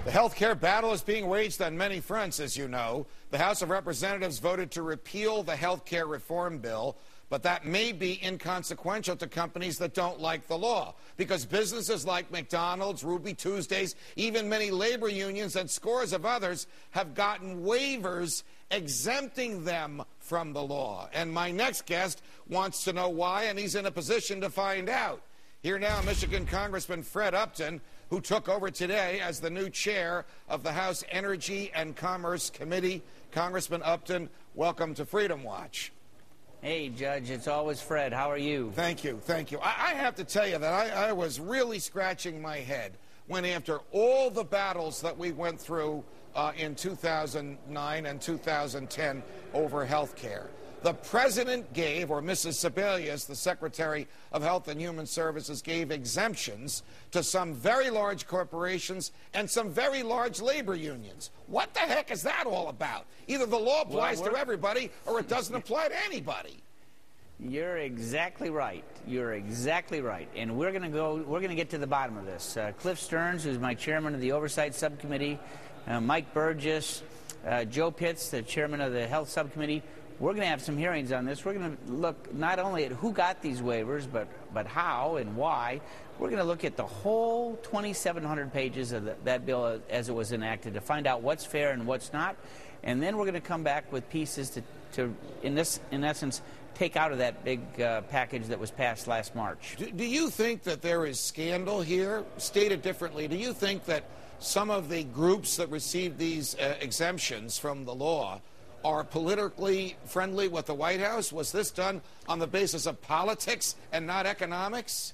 The health care battle is being waged on many fronts, as you know. The House of Representatives voted to repeal the health care reform bill, but that may be inconsequential to companies that don't like the law, because businesses like McDonald's, Ruby Tuesdays, even many labor unions and scores of others have gotten waivers exempting them from the law. And my next guest wants to know why, and he's in a position to find out. Here now, Michigan Congressman Fred Upton, who took over today as the new chair of the House Energy and Commerce Committee. Congressman Upton, welcome to Freedom Watch. Hey, Judge, it's always Fred. How are you? Thank you, thank you. I have to tell you that I was really scratching my head when, after all the battles that we went through in 2009 and 2010 over health care, the president gave, or Mrs. Sebelius, the Secretary of Health and Human Services, gave exemptions to some very large corporations and some very large labor unions. What the heck is that all about? Either the law applies to everybody or it doesn't apply to anybody. You're exactly right. You're exactly right. And we're going to get to the bottom of this. Cliff Stearns, who's my chairman of the Oversight Subcommittee, Mike Burgess, Joe Pitts, the chairman of the Health Subcommittee. We're going to have some hearings on this. We're going to look not only at who got these waivers, but how and why. We're going to look at the whole 2,700 pages of that bill as it was enacted to find out what's fair and what's not. And then we're going to come back with pieces to in essence, take out of that big package that was passed last March. Do you think that there is scandal here? Stated differently, do you think that some of the groups that received these exemptions from the law are politically friendly with the White House? Was this done on the basis of politics and not economics?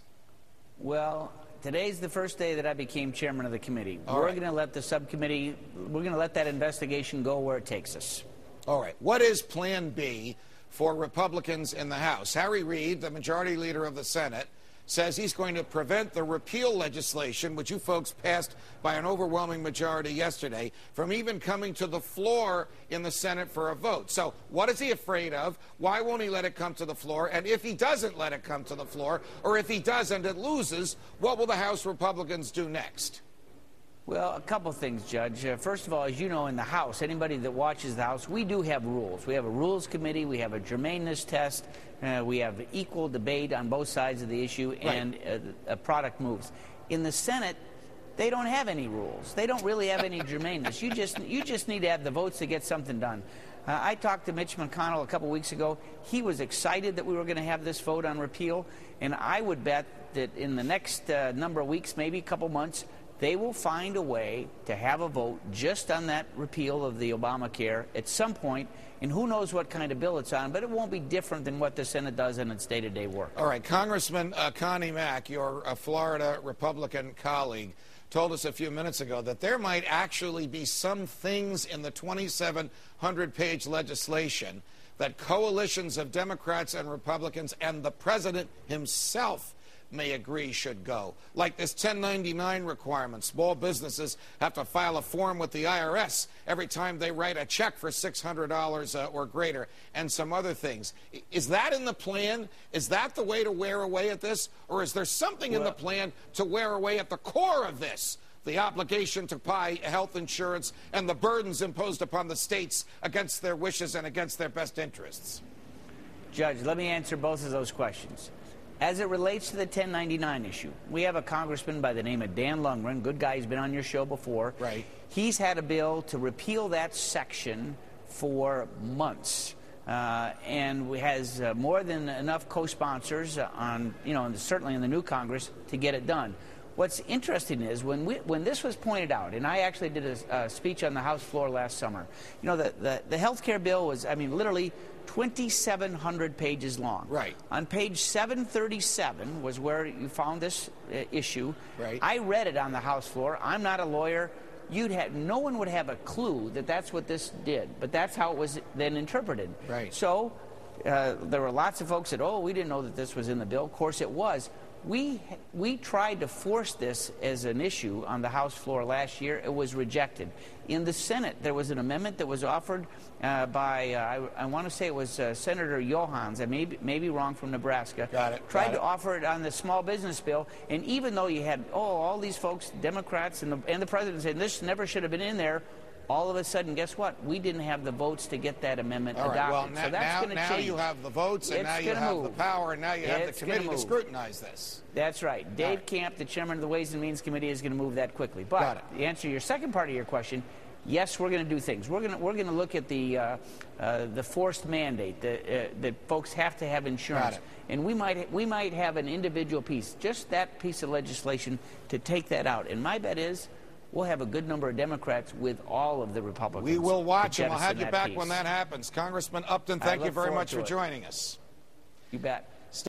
Well, today's the first day that I became chairman of the committee. We're going to let the subcommittee, we're going to let that investigation go where it takes us. All right. What is Plan B for Republicans in the House? Harry Reid, the majority leader of the Senate, says he's going to prevent the repeal legislation, which you folks passed by an overwhelming majority yesterday, from even coming to the floor in the Senate for a vote. So what is he afraid of? Why won't he let it come to the floor? And if he doesn't let it come to the floor, or if he does and it loses, what will the House Republicans do next? Well, a couple things, Judge. First of all, as you know, in the House, anybody that watches the House, we do have rules. We have a rules committee, we have a germaneness test, we have equal debate on both sides of the issue, and a product moves. In the Senate, they don't have any rules. They don't really have any germaneness. You just need to have the votes to get something done. I talked to Mitch McConnell a couple weeks ago. He was excited that we were going to have this vote on repeal, and I would bet that in the next number of weeks, maybe a couple months, they will find a way to have a vote just on that repeal of the Obamacare at some point, and who knows what kind of bill it's on, but it won't be different than what the Senate does in its day-to-day work. All right, Congressman Connie Mack, your Florida Republican colleague, told us a few minutes ago that there might actually be some things in the 2,700-page legislation that coalitions of Democrats and Republicans and the president himself may agree should go. Like this 1099 requirement. Small businesses have to file a form with the IRS every time they write a check for $600 or greater, and some other things. Is that in the plan? Is that the way to wear away at this? Or is there something in the plan to wear away at the core of this? The obligation to buy health insurance and the burdens imposed upon the states against their wishes and against their best interests? Judge, let me answer both of those questions. As it relates to the 1099 issue, we have a congressman by the name of Dan Lundgren, good guy, he's been on your show before. Right. He's had a bill to repeal that section for months. And has more than enough co-sponsors on, certainly in the new Congress to get it done. What's interesting is when this was pointed out, and I actually did a speech on the House floor last summer, the health care bill was, literally 2,700 pages long. Right. On page 737 was where you found this issue. Right. I read it on the House floor. I'm not a lawyer. No one would have a clue that that's what this did, but that's how it was then interpreted. Right. So there were lots of folks that, we didn't know that this was in the bill. Of course it was. we tried to force this as an issue on the House floor last year. It was rejected. In the Senate, there was an amendment that was offered by, I want to say it was Senator Johans, I may be wrong, from Nebraska. Tried to offer it on the small business bill, and even though you had, all these folks, Democrats and the president saying this never should have been in there, all of a sudden, guess what? We didn't have the votes to get that amendment adopted. Well, so that's going to change. Now you have the votes, and now you have the power, and now you have the committee to scrutinize this. That's right. Dave Camp, the chairman of the Ways and Means Committee, is going to move that quickly. But to answer your second part of your question, yes, we're going to do things. We're going to look at the forced mandate that folks have to have insurance, and we might have an individual piece, just that piece of legislation, to take that out. And my bet is, we'll have a good number of Democrats with all of the Republicans. We will watch, and we'll have you back when that happens. Congressman Upton, thank you very much for joining us. You bet.